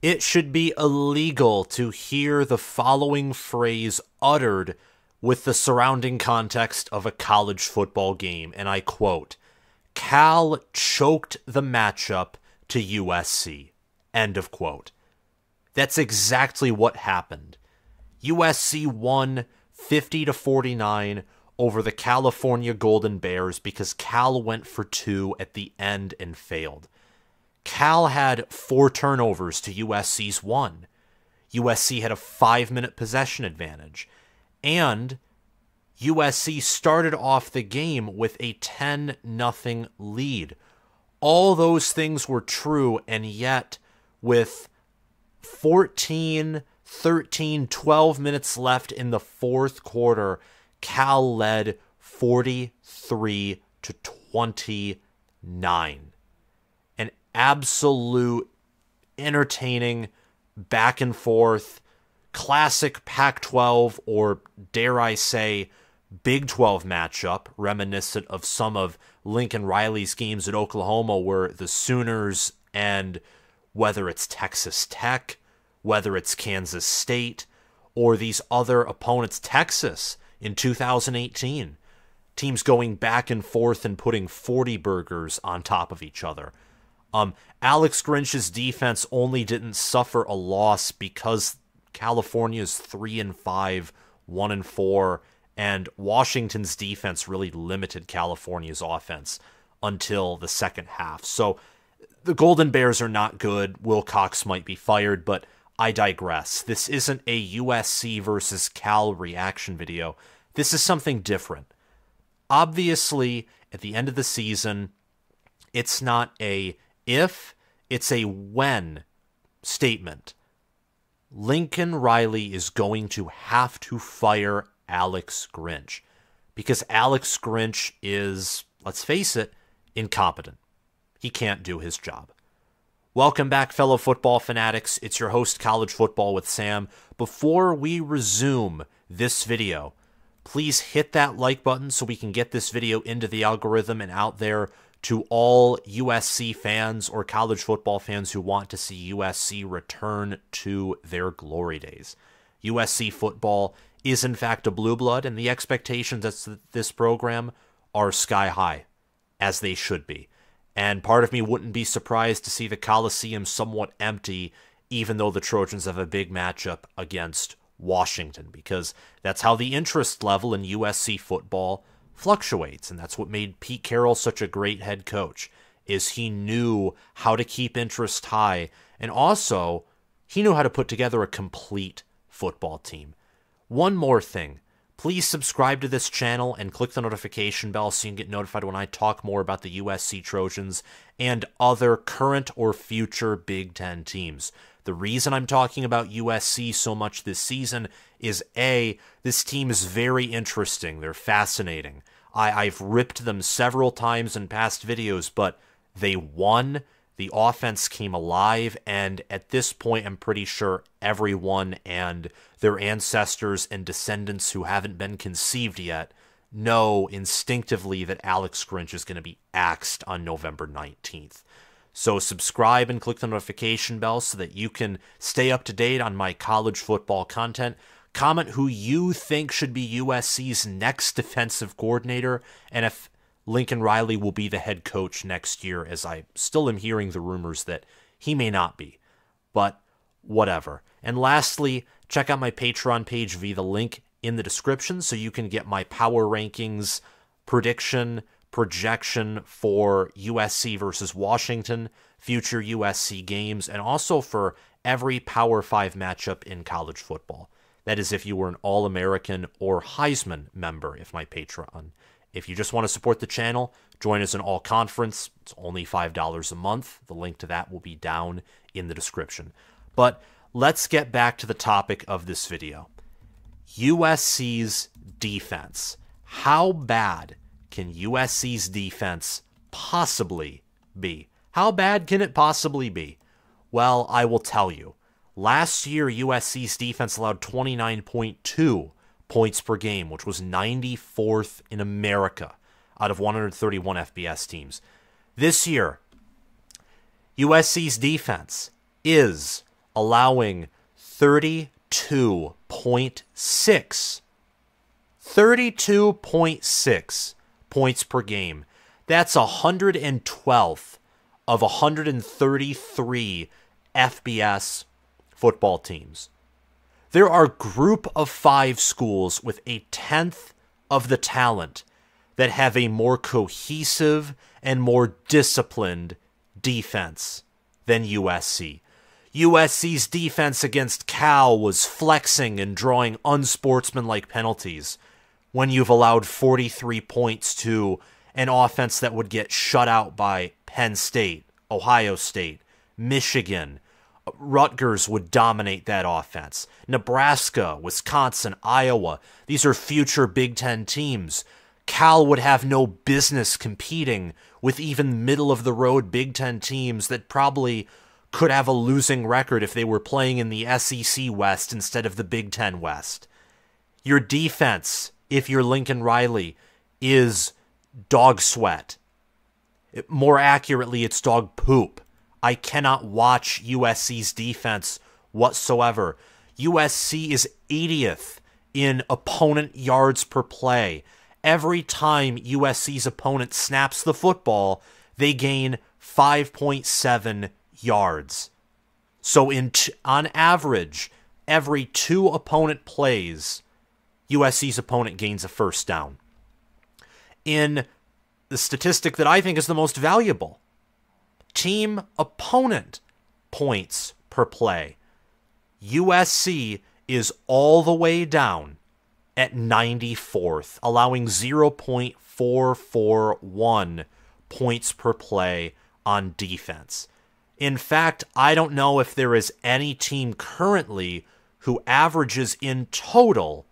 It should be illegal to hear the following phrase uttered with the surrounding context of a college football game, and I quote, Cal choked the matchup to USC. End of quote. That's exactly what happened. USC won 50-49 over the California Golden Bears because Cal went for two at the end and failed. Cal had 4 turnovers to USC's 1. USC had a 5-minute possession advantage. And USC started off the game with a 10-0 lead. All those things were true, and yet with 14, 13, 12 minutes left in the fourth quarter, Cal led 43-29. An absolute entertaining back and forth, classic Pac-12, or dare I say, Big 12 matchup, reminiscent of some of Lincoln Riley's games at Oklahoma, where the Sooners and whether it's Texas Tech, whether it's Kansas State, or these other opponents, Texas in 2018, teams going back and forth and putting 40 burgers on top of each other. Alex Grinch's defense only didn't suffer a loss because California's 3-5, 1-4, and Washington's defense really limited California's offense until the second half. So the Golden Bears are not good. Will Cox might be fired, but I digress. This isn't a USC versus Cal reaction video. This is something different. Obviously, at the end of the season, it's not a if, it's a when statement. Lincoln Riley is going to have to fire Alex Grinch because Alex Grinch is, let's face it, incompetent. He can't do his job. Welcome back, fellow football fanatics. It's your host, College Football with Sam. Before we resume this video, please hit that like button so we can get this video into the algorithm and out there to all USC fans or college football fans who want to see USC return to their glory days. USC football is in fact a blue blood, and the expectations of this program are sky high, as they should be. And part of me wouldn't be surprised to see the Coliseum somewhat empty, even though the Trojans have a big matchup against Washington, because that's how the interest level in USC football fluctuates, and that's what made Pete Carroll such a great head coach, is he knew how to keep interest high, and also he knew how to put together a complete football team. One more thing, please subscribe to this channel and click the notification bell so you can get notified when I talk more about the USC Trojans and other current or future Big Ten teams. The reason I'm talking about USC so much this season is A, this team is very interesting. They're fascinating. I've ripped them several times in past videos, but they won. The offense came alive, and at this point, I'm pretty sure everyone and their ancestors and descendants who haven't been conceived yet know instinctively that Alex Grinch is going to be axed on November 19th. So subscribe and click the notification bell so that you can stay up to date on my college football content. Comment who you think should be USC's next defensive coordinator, and if Lincoln Riley will be the head coach next year, as I still am hearing the rumors that he may not be. But whatever. And lastly, check out my Patreon page via the link in the description so you can get my power rankings, projection for USC versus Washington, future USC games, and also for every Power 5 matchup in college football. That is if you were an All-American or Heisman member of my Patreon. If you just want to support the channel, join us in All-Conference. It's only $5 a month. The link to that will be down in the description. But let's get back to the topic of this video. USC's defense. How bad can USC's defense possibly be? How bad can it possibly be? Well, I will tell you. Last year, USC's defense allowed 29.2 points per game, which was 94th in America out of 131 FBS teams. This year, USC's defense is allowing 32.6 points per game. That's 112th of 133 FBS football teams. There are group of 5 schools with a tenth of the talent that have a more cohesive and more disciplined defense than USC. USC's defense against Cal was flexing and drawing unsportsmanlike penalties when you've allowed 43 points to an offense that would get shut out by Penn State, Ohio State, Michigan. Rutgers would dominate that offense. Nebraska, Wisconsin, Iowa. These are future Big Ten teams. Cal would have no business competing with even middle-of-the-road Big Ten teams that probably could have a losing record if they were playing in the SEC West instead of the Big Ten West. Your defense, if you're Lincoln Riley, is dog sweat. More accurately, it's dog poop. I cannot watch USC's defense whatsoever. USC is 80th in opponent yards per play. Every time USC's opponent snaps the football, they gain 5.7 yards. So on average, every 2 opponent plays, USC's opponent gains a first down. In the statistic that I think is the most valuable, team opponent points per play, USC is all the way down at 94th, allowing 0.441 points per play on defense. In fact, I don't know if there is any team currently who averages in total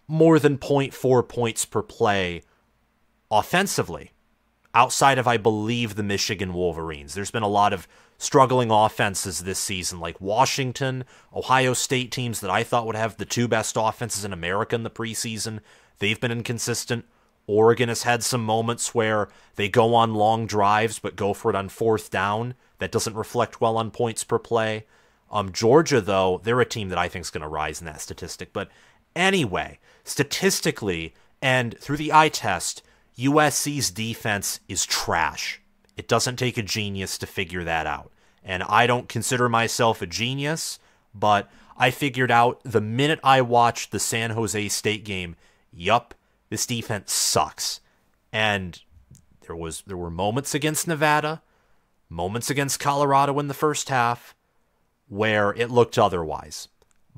more than 0.4 points per play offensively, outside of, I believe, the Michigan Wolverines. There's been a lot of struggling offenses this season, like Washington, Ohio State, teams that I thought would have the 2 best offenses in America in the preseason. They've been inconsistent. Oregon has had some moments where they go on long drives but go for it on 4th down. That doesn't reflect well on points per play. Georgia, though, they're a team that I think is going to rise in that statistic. But anyway, statistically and through the eye test, USC's defense is trash. It doesn't take a genius to figure that out. And I don't consider myself a genius, but I figured out the minute I watched the San Jose State game, yup, this defense sucks. And there were moments against Nevada, moments against Colorado in the first half, where it looked otherwise.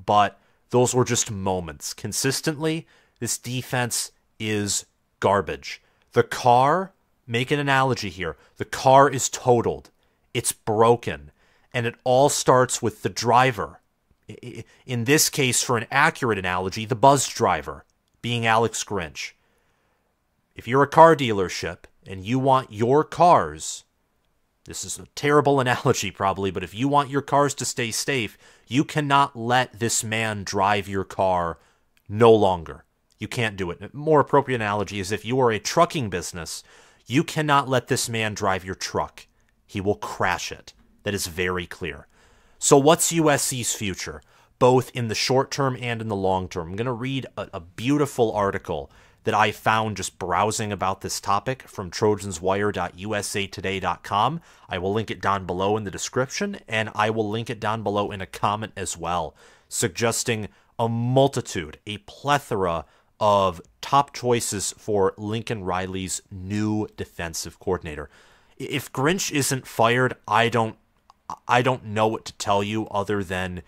But those were just moments. Consistently, this defense is garbage. The car, make an analogy here, the car is totaled. It's broken. And it all starts with the driver. In this case, for an accurate analogy, the bus driver, being Alex Grinch. If you're a car dealership and you want your cars, this is a terrible analogy probably, but if you want your cars to stay safe, you cannot let this man drive your car no longer. You can't do it. A more appropriate analogy is if you are a trucking business, you cannot let this man drive your truck. He will crash it. That is very clear. So what's USC's future, both in the short term and in the long term? I'm going to read a beautiful article that I found just browsing about this topic from trojanswire.usatoday.com. I will link it down below in the description, and I will link it down below in a comment as well, suggesting a multitude, a plethora of top choices for Lincoln Riley's new defensive coordinator. If Grinch isn't fired, I don't know what to tell you other than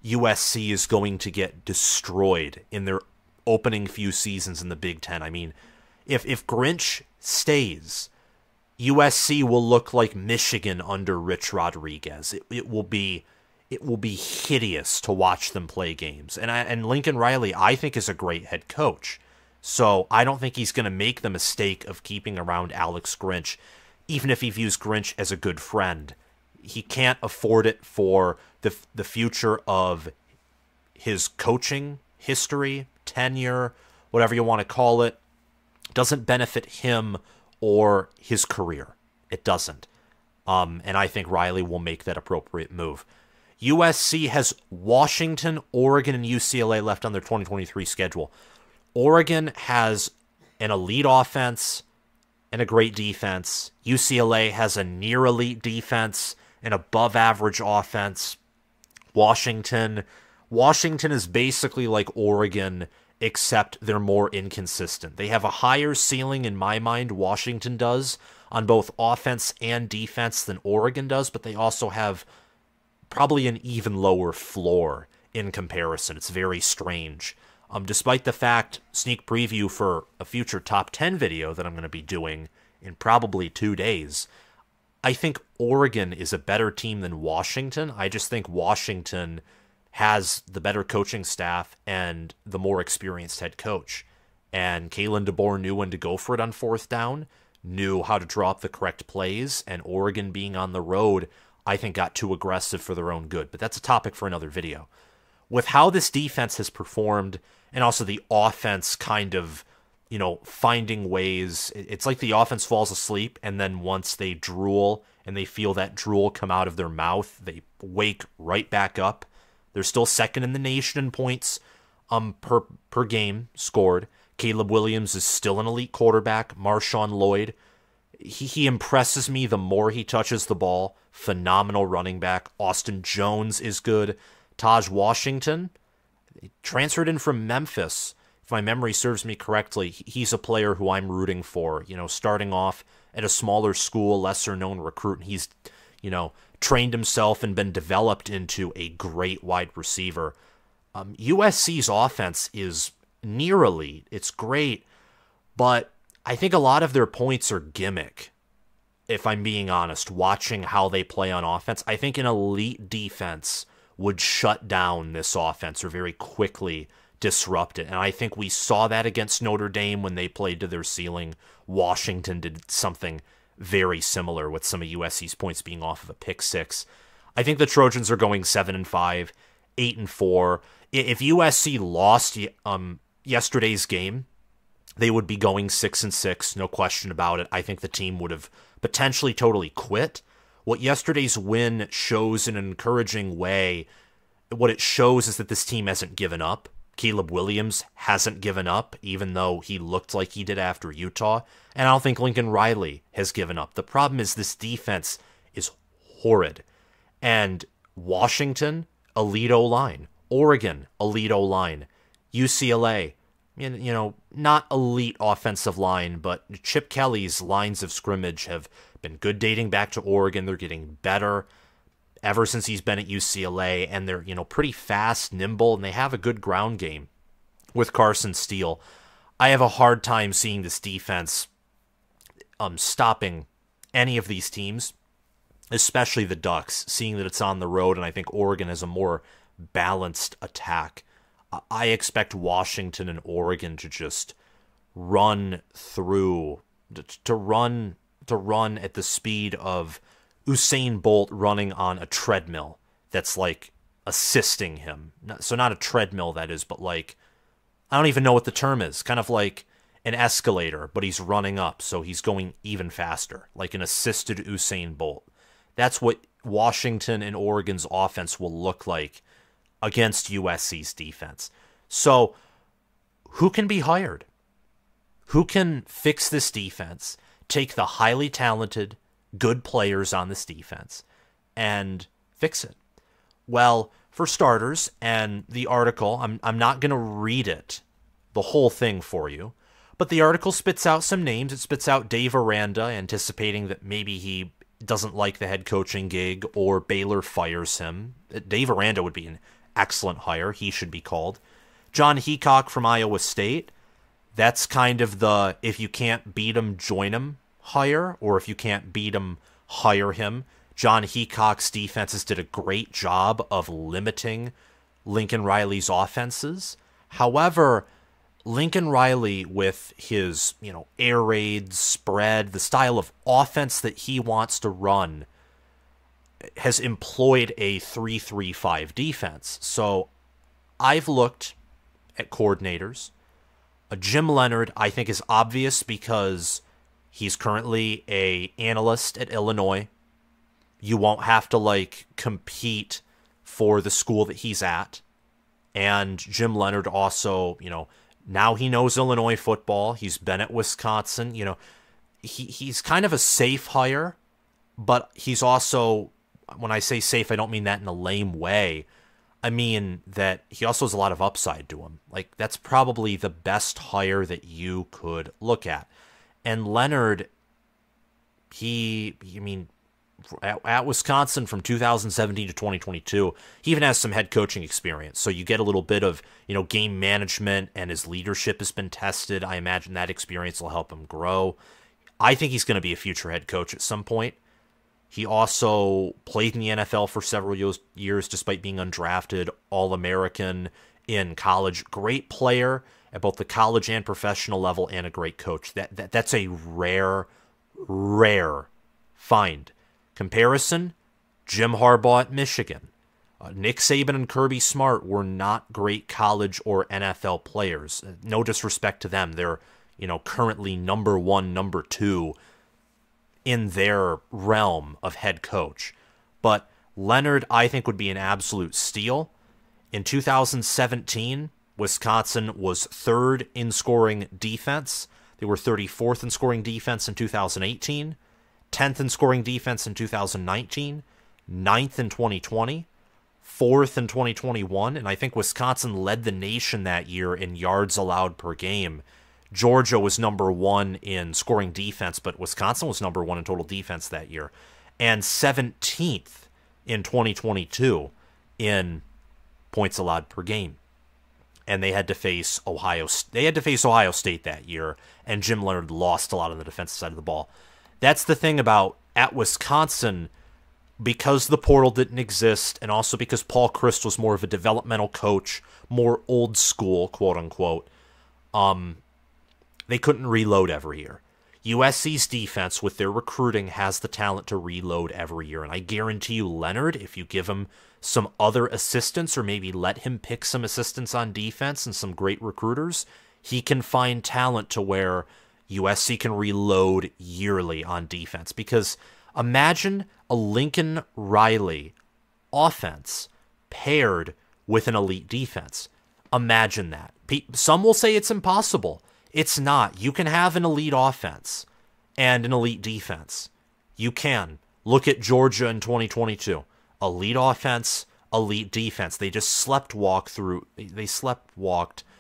USC is going to get destroyed in their opening few seasons in the Big Ten. I mean, if Grinch stays, USC will look like Michigan under Rich Rodriguez. It will be hideous to watch them play games. And Lincoln Riley, I think, is a great head coach. So I don't think he's going to make the mistake of keeping around Alex Grinch, even if he views Grinch as a good friend. He can't afford it for the future of his coaching history, tenure, whatever you want to call it. Doesn't benefit him or his career. It doesn't. And I think Riley will make that appropriate move. USC has Washington, Oregon, and UCLA left on their 2023 schedule. Oregon has an elite offense and a great defense. UCLA has a near elite defense and above average offense. Washington is basically like Oregon, except they're more inconsistent. They have a higher ceiling, in my mind, Washington does, on both offense and defense than Oregon does, but they also have probably an even lower floor in comparison. It's very strange. Despite the fact, sneak preview for a future top 10 video that I'm going to be doing in probably 2 days, I think Oregon is a better team than Washington. I just think Washington has the better coaching staff and the more experienced head coach. And Kalen DeBoer knew when to go for it on fourth down, knew how to draw up the correct plays, and Oregon being on the road, I think got too aggressive for their own good. But that's a topic for another video. With how this defense has performed, and also the offense kind of, finding ways, it's like the offense falls asleep, and then once they drool and they feel that drool come out of their mouth, they wake right back up. They're still second in the nation in points per game scored. Caleb Williams is still an elite quarterback. Marshawn Lloyd, he impresses me the more he touches the ball. Phenomenal running back. Austin Jones is good. Taj Washington, transferred in from Memphis. If my memory serves me correctly, he's a player who I'm rooting for. Starting off at a smaller school, lesser known recruit, and he's, trained himself and been developed into a great wide receiver. USC's offense is near elite. It's great, but I think a lot of their points are gimmick. If I'm being honest, watching how they play on offense, I think an elite defense would shut down this offense or very quickly disrupt it. And I think we saw that against Notre Dame when they played to their ceiling. Washington did something very similar with some of USC's points being off of a pick six. I think the Trojans are going 7-5, 8-4. If USC lost yesterday's game, they would be going 6-6, no question about it. I think the team would have potentially totally quit. What yesterday's win shows in an encouraging way, what it shows is that this team hasn't given up. Caleb Williams hasn't given up, even though he looked like he did after Utah. And I don't think Lincoln Riley has given up. The problem is this defense is horrid. And Washington, elite O-line. Oregon, elite O-line. UCLA, not elite offensive line, but Chip Kelly's lines of scrimmage have been good dating back to Oregon. They're getting better ever since he's been at UCLA, and they're, pretty fast, nimble, and they have a good ground game with Carson Steele. I have a hard time seeing this defense stopping any of these teams, especially the Ducks, seeing that it's on the road, and I think Oregon has a more balanced attack. I expect Washington and Oregon to just run through, to run at the speed of Usain Bolt running on a treadmill that's like assisting him. So not a treadmill, that is, but like, I don't even know what the term is. Kind of like an escalator, but he's running up, so he's going even faster, like an assisted Usain Bolt. That's what Washington and Oregon's offense will look like against USC's defense. So who can be hired? Who can fix this defense, take the highly talented, good players on this defense, and fix it? Well, for starters, and the article, I'm not going to read it, the whole thing for you, but the article spits out some names. It spits out Dave Aranda, anticipating that maybe he doesn't like the head coaching gig or Baylor fires him. Dave Aranda would be an excellent hire. He should be called. John Heacock from Iowa State. That's kind of the if you can't beat him, join him hire, or if you can't beat him, hire him. John Heacock's defenses did a great job of limiting Lincoln Riley's offenses. However, Lincoln Riley, with his, air raid, spread, the style of offense that he wants to run, has employed a 3-3-5 defense. So I've looked at coordinators. Jim Leonhard, I think, is obvious because he's currently an analyst at Illinois. You won't have to compete for the school that he's at. And Jim Leonhard also, now he knows Illinois football. He's been at Wisconsin. He's kind of a safe hire, but he's also, when I say safe, I don't mean that in a lame way. I mean that he also has a lot of upside to him. Like, that's probably the best hire that you could look at. And Leonhard, at Wisconsin from 2017 to 2022, he even has some head coaching experience. So you get a little bit of, game management, and his leadership has been tested. I imagine that experience will help him grow. I think he's going to be a future head coach at some point. He also played in the NFL for several years despite being undrafted, All-American in college. Great player at both the college and professional level, and a great coach. That's a rare find. Comparison, Jim Harbaugh at Michigan. Nick Saban and Kirby Smart were not great college or NFL players. No disrespect to them. They're, currently number 1, number 2 in their realm of head coach. But Leonhard, I think, would be an absolute steal. In 2017, Wisconsin was 3rd in scoring defense. They were 34th in scoring defense in 2018, 10th in scoring defense in 2019, 9th in 2020, 4th in 2021, and I think Wisconsin led the nation that year in yards allowed per game. Georgia was number 1 in scoring defense, but Wisconsin was number 1 in total defense that year, and 17th in 2022 in points allowed per game. And they had to face Ohio State that year, and Jim Leonhard lost a lot on the defensive side of the ball. That's the thing about at Wisconsin, because the portal didn't exist, and also because Paul Chryst was more of a developmental coach, more old school, quote unquote. They couldn't reload every year. USC's defense, with their recruiting, has the talent to reload every year. And I guarantee you, Leonhard, if you give him some other assistants, or maybe let him pick some assistants on defense and some great recruiters, he can find talent to where USC can reload yearly on defense. Because imagine a Lincoln Riley offense paired with an elite defense. Imagine that. Some will say it's impossible. It's not. You can have an elite offense and an elite defense. You can. Look at Georgia in 2022. Elite offense, elite defense. They just sleepwalked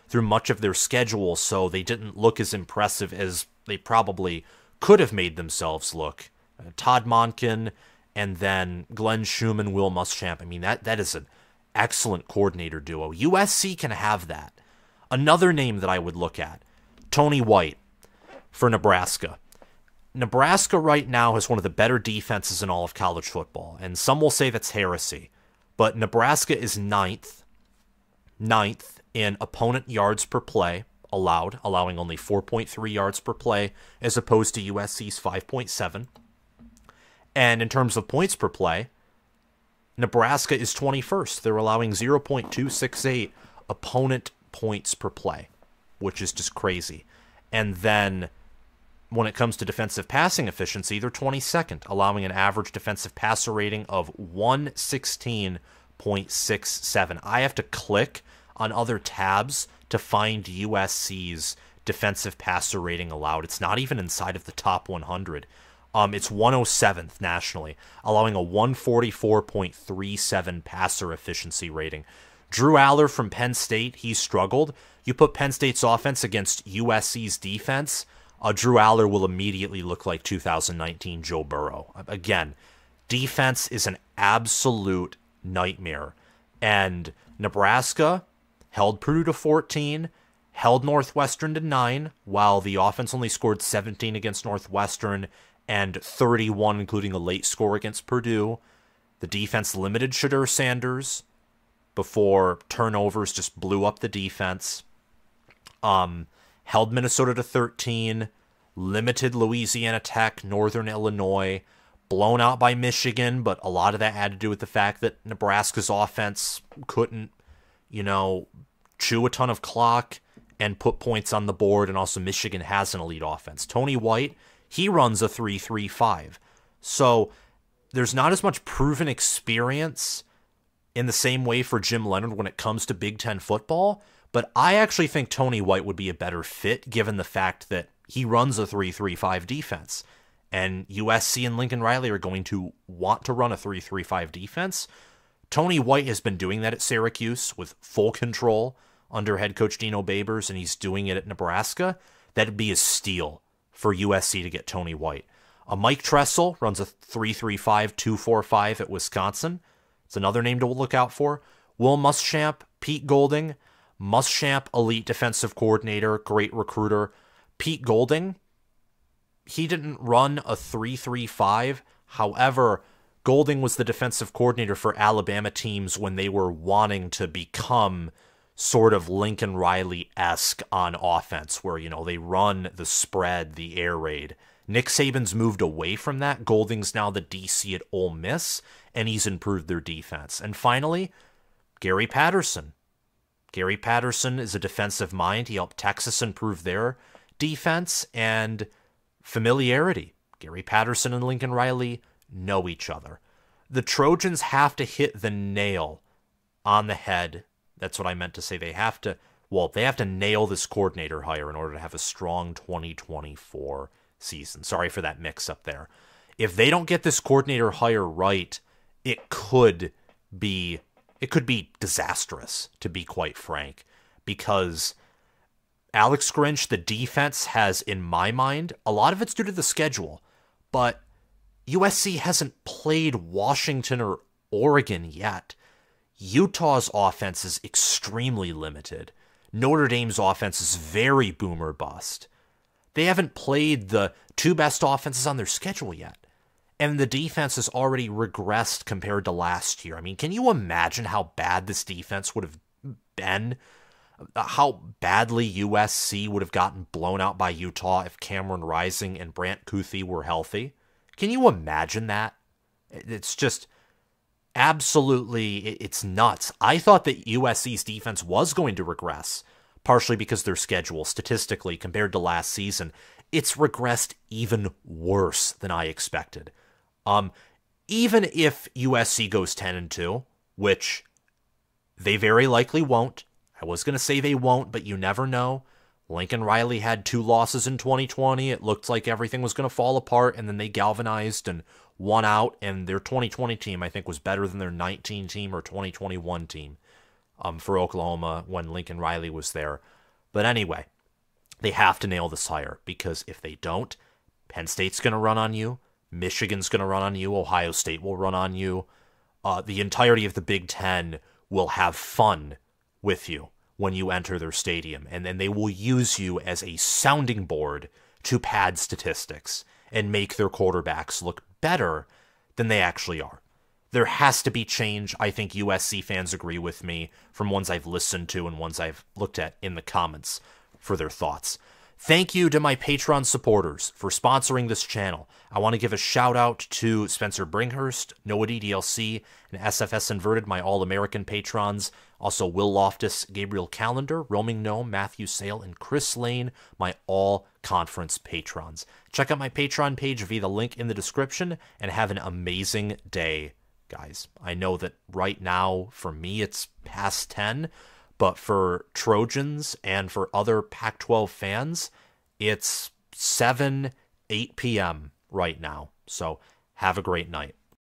through much of their schedule, so they didn't look as impressive as they probably could have made themselves look. Todd Monken and then Glenn Schumann, Will Muschamp. I mean, that is an excellent coordinator duo. USC can have that. Another name that I would look at, Tony White for Nebraska. Nebraska right now has one of the better defenses in all of college football, and some will say that's heresy, but Nebraska is ninth in opponent yards per play allowing only 4.3 yards per play as opposed to USC's 5.7. And in terms of points per play, Nebraska is 21st. They're allowing 0.268 opponent points per play, which is just crazy. And then when it comes to defensive passing efficiency, they're 22nd, allowing an average defensive passer rating of 116.67. I have to click on other tabs to find USC's defensive passer rating allowed. It's not even inside of the top 100. It's 107th nationally, allowing a 144.37 passer efficiency rating. Drew Aller from Penn State, he struggled. You put Penn State's offense against USC's defense, Drew Aller will immediately look like 2019 Joe Burrow. Again, defense is an absolute nightmare. And Nebraska held Purdue to 14, held Northwestern to 9, while the offense only scored 17 against Northwestern and 31, including a late score against Purdue. The defense limited Shedeur Sanders before turnovers just blew up the defense. Held Minnesota to 13, limited Louisiana Tech, Northern Illinois, blown out by Michigan, but a lot of that had to do with the fact that Nebraska's offense couldn't, chew a ton of clock and put points on the board, and also Michigan has an elite offense. Tony White, he runs a 3-3-5. So there's not as much proven experience in the same way for Jim Leonhard when it comes to Big Ten football, but I actually think Tony White would be a better fit given the fact that he runs a 3-3-5 defense. And USC and Lincoln Riley are going to want to run a 3-3-5 defense. Tony White has been doing that at Syracuse with full control under head coach Dino Babers, and he's doing it at Nebraska. That'd be a steal for USC to get Tony White. Mike Tressel runs a 3-3-5, 2-4-5 at Wisconsin. It's another name to look out for. Will Muschamp, Pete Golding. Muschamp, elite defensive coordinator, great recruiter. Pete Golding, he didn't run a 3-3-5. However, Golding was the defensive coordinator for Alabama teams when they were wanting to become sort of Lincoln Riley-esque on offense, where, they run the spread, the air raid. Nick Saban's moved away from that. Golding's now the DC at Ole Miss, and he's improved their defense. And finally, Gary Patterson. Gary Patterson is a defensive mind. He helped Texas improve their defense and familiarity. Gary Patterson and Lincoln Riley know each other. The Trojans have to hit the nail on the head. That's what I meant to say. They have to nail this coordinator hire in order to have a strong 2024 season. Sorry for that mix-up there. If they don't get this coordinator hire right, it could be disastrous, to be quite frank, because Alex Grinch, the defense has, in my mind, a lot of it's due to the schedule, but USC hasn't played Washington or Oregon yet. Utah's offense is extremely limited. Notre Dame's offense is very boomer bust. They haven't played the two best offenses on their schedule yet. And the defense has already regressed compared to last year. I mean, can you imagine how bad this defense would have been? How badly USC would have gotten blown out by Utah if Cameron Rising and Brant Kuthi were healthy? Can you imagine that? It's just absolutely, it's nuts. I thought that USC's defense was going to regress, partially because their schedule, statistically, compared to last season, it's regressed even worse than I expected. Even if USC goes 10-2, which they very likely won't. I was going to say they won't, but you never know. Lincoln Riley had 2 losses in 2020. It looked like everything was going to fall apart, and then they galvanized and won out, and their 2020 team, I think, was better than their 19 team or 2021 team for Oklahoma when Lincoln Riley was there. But anyway, they have to nail this hire, because if they don't, Penn State's going to run on you, Michigan's going to run on you, Ohio State will run on you. The entirety of the Big Ten will have fun with you when you enter their stadium, and then they will use you as a sounding board to pad statistics and make their quarterbacks look better than they actually are. There has to be change. I think USC fans agree with me from ones I've listened to and ones I've looked at in the comments for their thoughts. Thank you to my Patreon supporters for sponsoring this channel. I want to give a shout out to Spencer Bringhurst, Noah DDLC, and SFS Inverted, my All-American patrons. Also Will Loftus, Gabriel Calendar, Roaming Gnome, Matthew Sale, and Chris Lane, my all-conference patrons. Check out my Patreon page via the link in the description, and have an amazing day, guys. I know that right now, for me, it's past 10, but for Trojans and for other Pac-12 fans, it's 7, 8 p.m. right now. So have a great night.